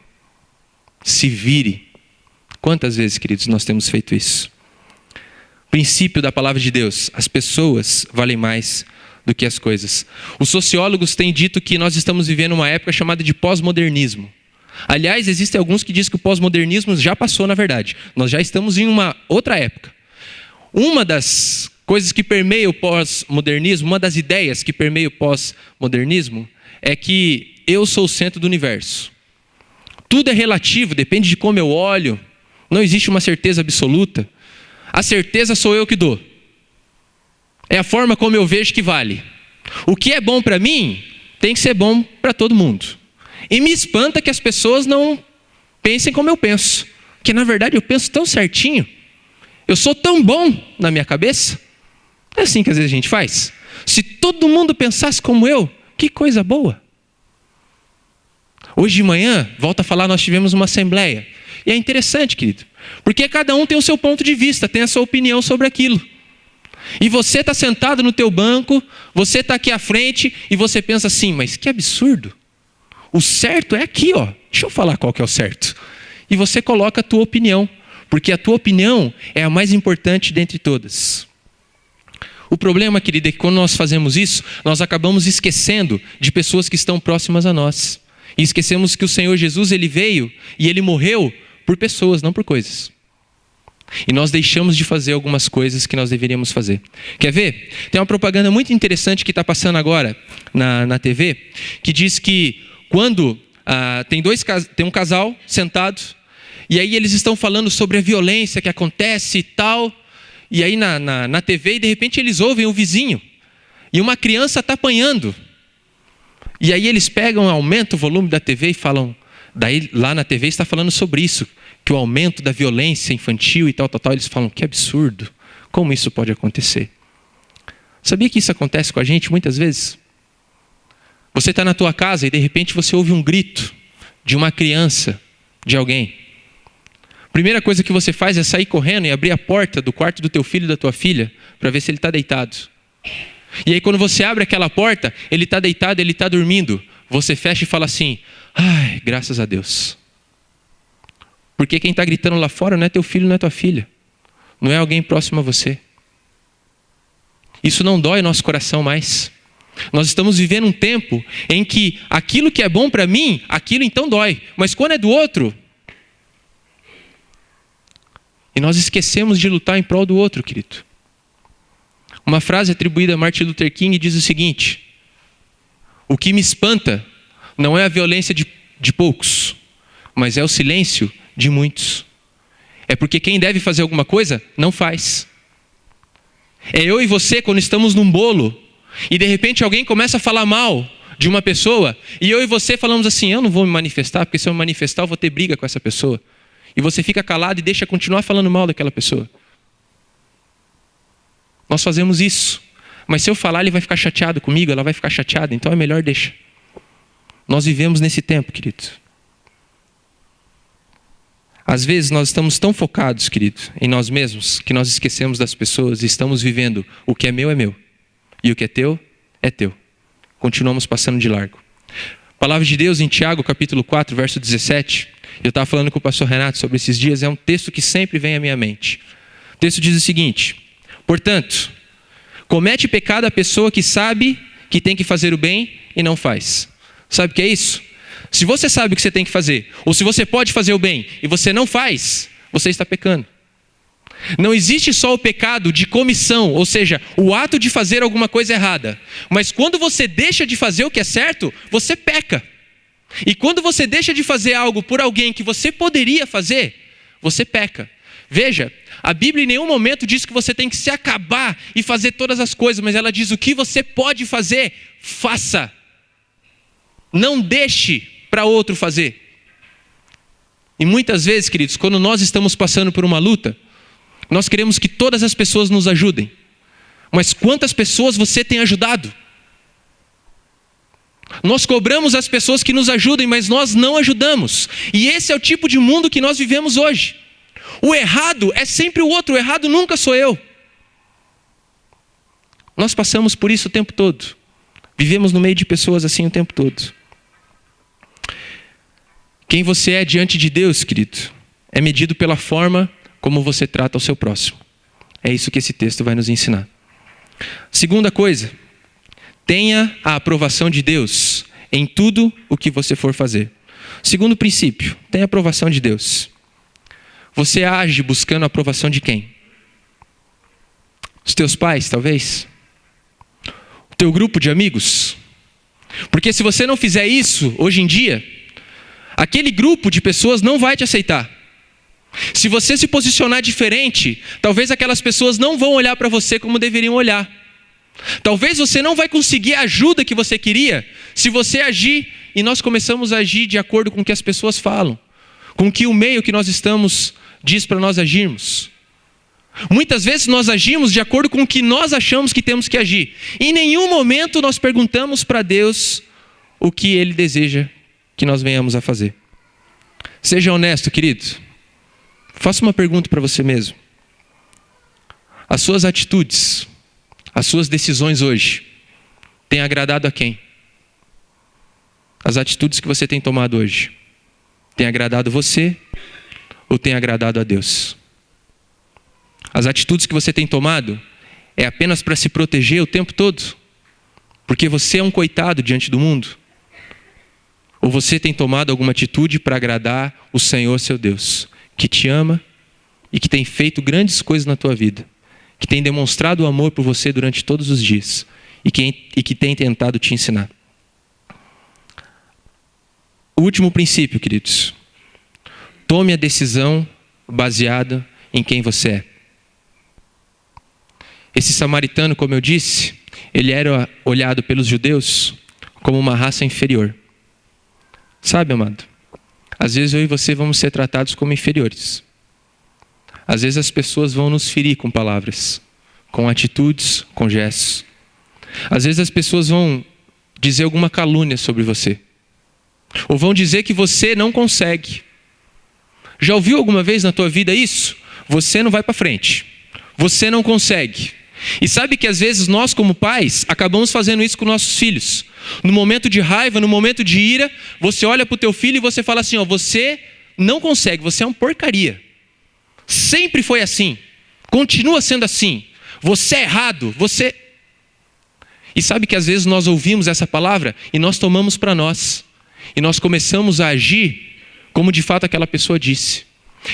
Se vire. Quantas vezes, queridos, nós temos feito isso? Princípio da palavra de Deus. As pessoas valem mais do que as coisas. Os sociólogos têm dito que nós estamos vivendo uma época chamada de pós-modernismo. Aliás, existem alguns que dizem que o pós-modernismo já passou, na verdade. Nós já estamos em uma outra época. Uma das coisas que permeia o pós-modernismo, uma das ideias que permeia o pós-modernismo, é que eu sou o centro do universo. Tudo é relativo, depende de como eu olho. Não existe uma certeza absoluta. A certeza sou eu que dou. É a forma como eu vejo que vale. O que é bom para mim, tem que ser bom para todo mundo. E me espanta que as pessoas não pensem como eu penso. Porque na verdade eu penso tão certinho. Eu sou tão bom na minha cabeça. É assim que às vezes a gente faz. Se todo mundo pensasse como eu, que coisa boa. Hoje de manhã, volta a falar, nós tivemos uma assembleia. E é interessante, querido. Porque cada um tem o seu ponto de vista, tem a sua opinião sobre aquilo. E você está sentado no teu banco, você está aqui à frente e você pensa assim, mas que absurdo. O certo é aqui, ó. Deixa eu falar qual que é o certo. E você coloca a tua opinião, porque a tua opinião é a mais importante dentre todas. O problema, querido, é que quando nós fazemos isso, nós acabamos esquecendo de pessoas que estão próximas a nós. E esquecemos que o Senhor Jesus, Ele veio e Ele morreu por pessoas, não por coisas. E nós deixamos de fazer algumas coisas que nós deveríamos fazer. Quer ver? Tem uma propaganda muito interessante que está passando agora na TV, que diz que quando tem um casal sentado, e aí eles estão falando sobre a violência que acontece e tal, e aí na TV, e de repente eles ouvem o vizinho, e uma criança está apanhando. E aí eles pegam, aumentam o volume da TV e falam, daí lá na TV está falando sobre isso, que o aumento da violência infantil e tal, eles falam, que absurdo, como isso pode acontecer? Sabia que isso acontece com a gente muitas vezes? Você está na tua casa e de repente você ouve um grito de uma criança, de alguém. A primeira coisa que você faz é sair correndo e abrir a porta do quarto do teu filho e da tua filha para ver se ele está deitado. E aí quando você abre aquela porta, ele está deitado, ele está dormindo. Você fecha e fala assim, ai, graças a Deus. Porque quem está gritando lá fora não é teu filho, não é tua filha. Não é alguém próximo a você. Isso não dói nosso coração mais. Nós estamos vivendo um tempo em que aquilo que é bom para mim, aquilo então dói. Mas quando é do outro... E nós esquecemos de lutar em prol do outro, querido. Uma frase atribuída a Martin Luther King diz o seguinte: o que me espanta não é a violência de poucos, mas é o silêncio de muitos. É porque quem deve fazer alguma coisa, não faz. É eu e você quando estamos num bolo, e de repente alguém começa a falar mal de uma pessoa, e eu e você falamos assim, eu não vou me manifestar, porque se eu me manifestar eu vou ter briga com essa pessoa. E você fica calado e deixa continuar falando mal daquela pessoa. Nós fazemos isso. Mas se eu falar, ele vai ficar chateado comigo, ela vai ficar chateada, então é melhor deixar. Nós vivemos nesse tempo, querido. Às vezes nós estamos tão focados, querido, em nós mesmos, que nós esquecemos das pessoas e estamos vivendo o que é meu, e o que é teu. Continuamos passando de largo. A palavra de Deus em Tiago, capítulo 4, verso 17, eu estava falando com o pastor Renato sobre esses dias, é um texto que sempre vem à minha mente. O texto diz o seguinte: portanto, comete pecado a pessoa que sabe que tem que fazer o bem e não faz. Sabe o que é isso? Se você sabe o que você tem que fazer, ou se você pode fazer o bem e você não faz, você está pecando. Não existe só o pecado de comissão, ou seja, o ato de fazer alguma coisa errada. Mas quando você deixa de fazer o que é certo, você peca. E quando você deixa de fazer algo por alguém que você poderia fazer, você peca. Veja, a Bíblia em nenhum momento diz que você tem que se acabar e fazer todas as coisas, mas ela diz o que você pode fazer, faça. Não deixe para outro fazer. E muitas vezes, queridos, quando nós estamos passando por uma luta, nós queremos que todas as pessoas nos ajudem. Mas quantas pessoas você tem ajudado? Nós cobramos as pessoas que nos ajudem, mas nós não ajudamos. E esse é o tipo de mundo que nós vivemos hoje. O errado é sempre o outro, o errado nunca sou eu. Nós passamos por isso o tempo todo. Vivemos no meio de pessoas assim o tempo todo. Quem você é diante de Deus, querido, é medido pela forma como você trata o seu próximo. É isso que esse texto vai nos ensinar. Segunda coisa, tenha a aprovação de Deus em tudo o que você for fazer. Segundo princípio, tenha a aprovação de Deus. Você age buscando a aprovação de quem? Os teus pais, talvez? O teu grupo de amigos? Porque se você não fizer isso, hoje em dia, aquele grupo de pessoas não vai te aceitar. Se você se posicionar diferente, talvez aquelas pessoas não vão olhar para você como deveriam olhar. Talvez você não vai conseguir a ajuda que você queria se você agir, e nós começamos a agir de acordo com o que as pessoas falam, com o que o meio que nós estamos diz para nós agirmos. Muitas vezes nós agimos de acordo com o que nós achamos que temos que agir. Em nenhum momento nós perguntamos para Deus o que Ele deseja que nós venhamos a fazer. Seja honesto, querido. Faça uma pergunta para você mesmo. As suas atitudes, as suas decisões hoje, têm agradado a quem? As atitudes que você tem tomado hoje, têm agradado você ou têm agradado a Deus? As atitudes que você tem tomado, é apenas para se proteger o tempo todo? Porque você é um coitado diante do mundo? Ou você tem tomado alguma atitude para agradar o Senhor, seu Deus, que te ama e que tem feito grandes coisas na tua vida, que tem demonstrado o amor por você durante todos os dias e que tem tentado te ensinar? O último princípio, queridos: tome a decisão baseada em quem você é. Esse samaritano, como eu disse, ele era olhado pelos judeus como uma raça inferior. Sabe, amado? Às vezes eu e você vamos ser tratados como inferiores. Às vezes as pessoas vão nos ferir com palavras, com atitudes, com gestos. Às vezes as pessoas vão dizer alguma calúnia sobre você. Ou vão dizer que você não consegue. Já ouviu alguma vez na tua vida isso? Você não vai para frente. Você não consegue. E sabe que às vezes nós, como pais, acabamos fazendo isso com nossos filhos. No momento de raiva, no momento de ira, você olha para o teu filho e você fala assim: ó, você não consegue, você é uma porcaria. Sempre foi assim. Continua sendo assim. Você é errado, você... E sabe que às vezes nós ouvimos essa palavra e nós tomamos para nós. E nós começamos a agir como de fato aquela pessoa disse.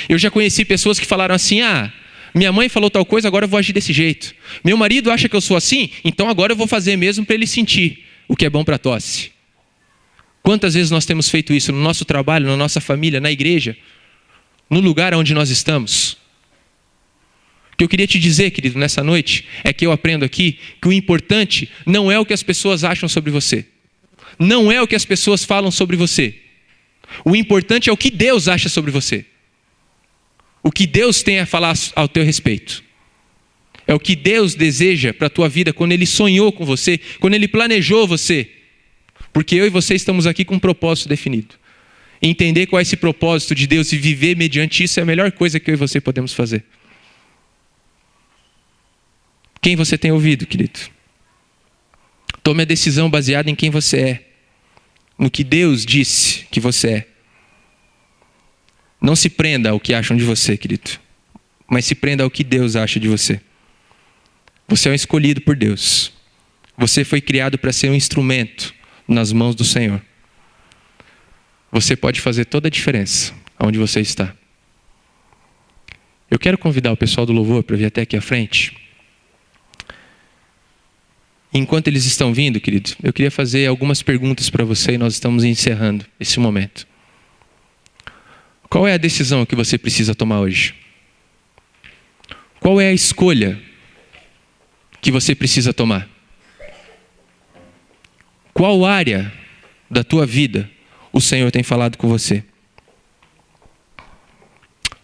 Eu já conheci pessoas que falaram assim: ah, minha mãe falou tal coisa, agora eu vou agir desse jeito. Meu marido acha que eu sou assim, então agora eu vou fazer mesmo para ele sentir o que é bom para a tosse. Quantas vezes nós temos feito isso no nosso trabalho, na nossa família, na igreja, no lugar onde nós estamos? O que eu queria te dizer, querido, nessa noite, é que eu aprendo aqui que o importante não é o que as pessoas acham sobre você. Não é o que as pessoas falam sobre você. O importante é o que Deus acha sobre você. O que Deus tem a falar ao teu respeito. É o que Deus deseja para a tua vida quando Ele sonhou com você, quando Ele planejou você. Porque eu e você estamos aqui com um propósito definido. Entender qual é esse propósito de Deus e viver mediante isso é a melhor coisa que eu e você podemos fazer. Quem você tem ouvido, querido? Tome a decisão baseada em quem você é. No que Deus disse que você é. Não se prenda ao que acham de você, querido, mas se prenda ao que Deus acha de você. Você é um escolhido por Deus. Você foi criado para ser um instrumento nas mãos do Senhor. Você pode fazer toda a diferença onde você está. Eu quero convidar o pessoal do louvor para vir até aqui à frente. Enquanto eles estão vindo, querido, eu queria fazer algumas perguntas para você e nós estamos encerrando esse momento. Qual é a decisão que você precisa tomar hoje? Qual é a escolha que você precisa tomar? Qual área da tua vida o Senhor tem falado com você?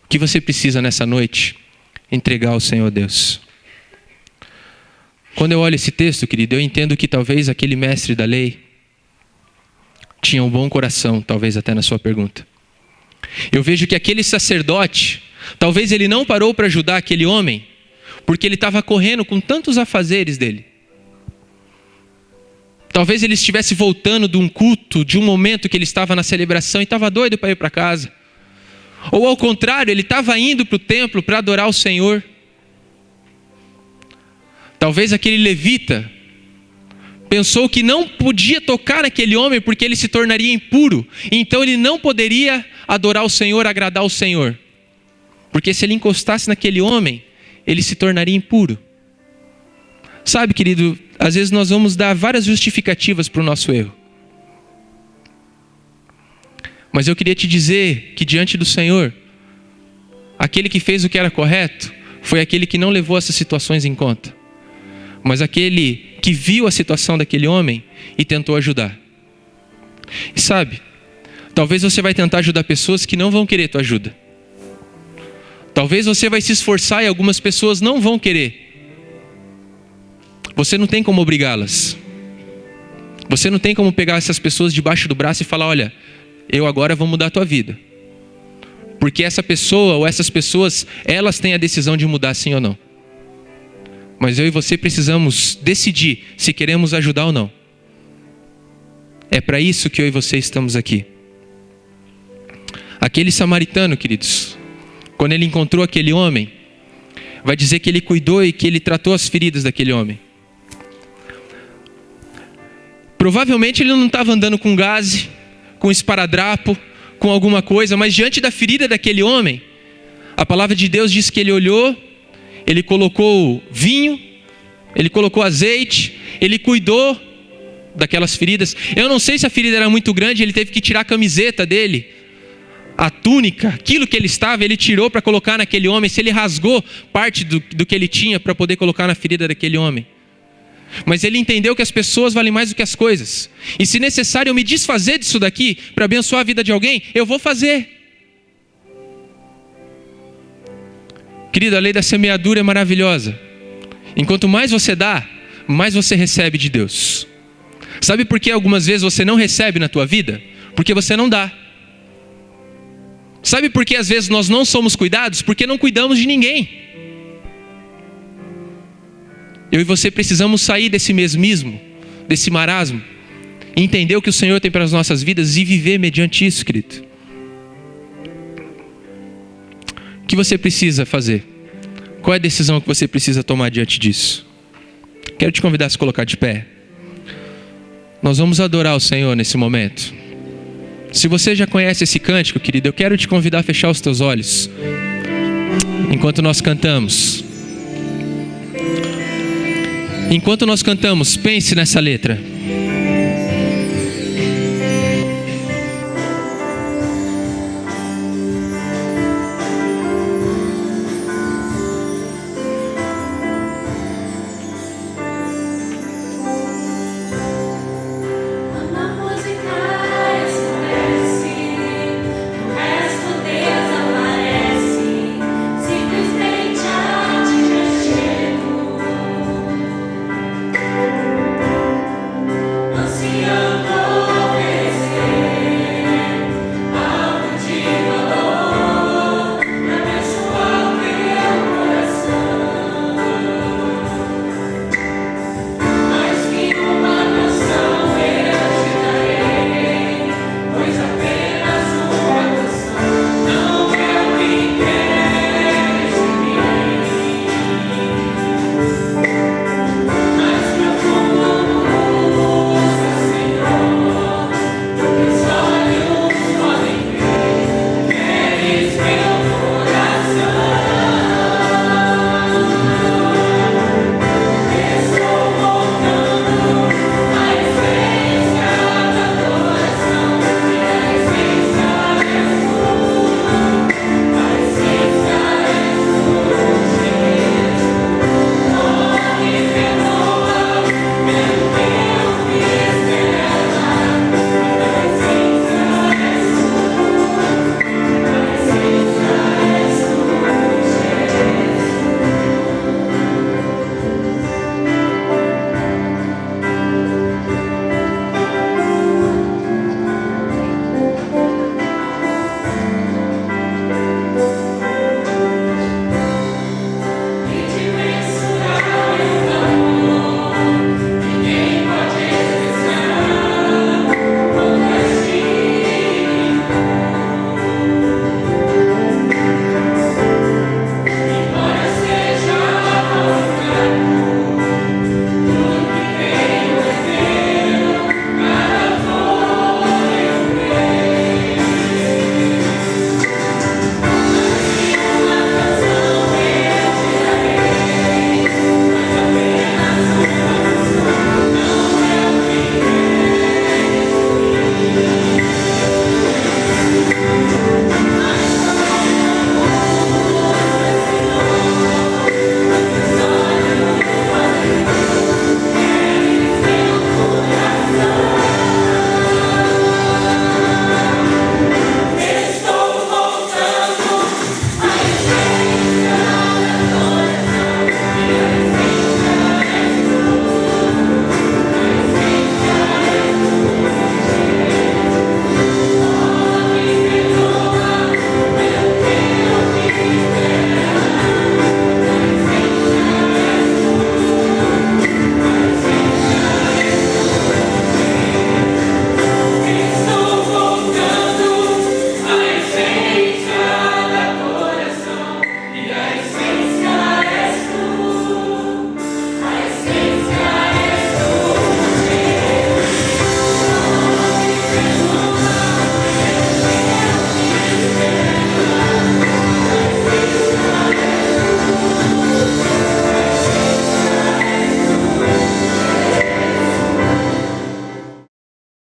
O que você precisa nessa noite entregar ao Senhor Deus? Quando eu olho esse texto, querido, eu entendo que talvez aquele mestre da lei tinha um bom coração, talvez até na sua pergunta. Eu vejo que aquele sacerdote, talvez ele não parou para ajudar aquele homem, porque ele estava correndo com tantos afazeres dele. Talvez ele estivesse voltando de um culto, de um momento que ele estava na celebração e estava doido para ir para casa. Ou ao contrário, ele estava indo para o templo para adorar o Senhor. Talvez aquele levita pensou que não podia tocar naquele homem porque ele se tornaria impuro. Então ele não poderia adorar o Senhor, agradar o Senhor. Porque se ele encostasse naquele homem, ele se tornaria impuro. Sabe, querido, às vezes nós vamos dar várias justificativas para o nosso erro. Mas eu queria te dizer que diante do Senhor, aquele que fez o que era correto foi aquele que não levou essas situações em conta. Mas aquele que viu a situação daquele homem e tentou ajudar. E sabe, talvez você vai tentar ajudar pessoas que não vão querer tua ajuda. Talvez você vai se esforçar e algumas pessoas não vão querer. Você não tem como obrigá-las. Você não tem como pegar essas pessoas debaixo do braço e falar: olha, eu agora vou mudar a tua vida. Porque essa pessoa ou essas pessoas, elas têm a decisão de mudar sim ou não. Mas eu e você precisamos decidir se queremos ajudar ou não. É para isso que eu e você estamos aqui. Aquele samaritano, queridos, quando ele encontrou aquele homem, vai dizer que ele cuidou e que ele tratou as feridas daquele homem. Provavelmente ele não estava andando com gaze, com esparadrapo, com alguma coisa, mas diante da ferida daquele homem, a palavra de Deus diz que ele olhou, ele colocou vinho, ele colocou azeite, ele cuidou daquelas feridas. Eu não sei se a ferida era muito grande, ele teve que tirar a camiseta dele, a túnica, aquilo que ele estava, ele tirou para colocar naquele homem. Se ele rasgou parte do que ele tinha para poder colocar na ferida daquele homem. Mas ele entendeu que as pessoas valem mais do que as coisas. E se necessário eu me desfazer disso daqui para abençoar a vida de alguém, eu vou fazer. Querido, a lei da semeadura é maravilhosa. Enquanto mais você dá, mais você recebe de Deus. Sabe por que algumas vezes você não recebe na tua vida? Porque você não dá. Sabe por que às vezes nós não somos cuidados? Porque não cuidamos de ninguém. Eu e você precisamos sair desse mesmismo, desse marasmo, e entender o que o Senhor tem para as nossas vidas e viver mediante isso, querido. O que você precisa fazer? Qual é a decisão que você precisa tomar diante disso? Quero te convidar a se colocar de pé. Nós vamos adorar o Senhor nesse momento. Se você já conhece esse cântico, querido, eu quero te convidar a fechar os teus olhos enquanto nós cantamos. Enquanto nós cantamos, pense nessa letra.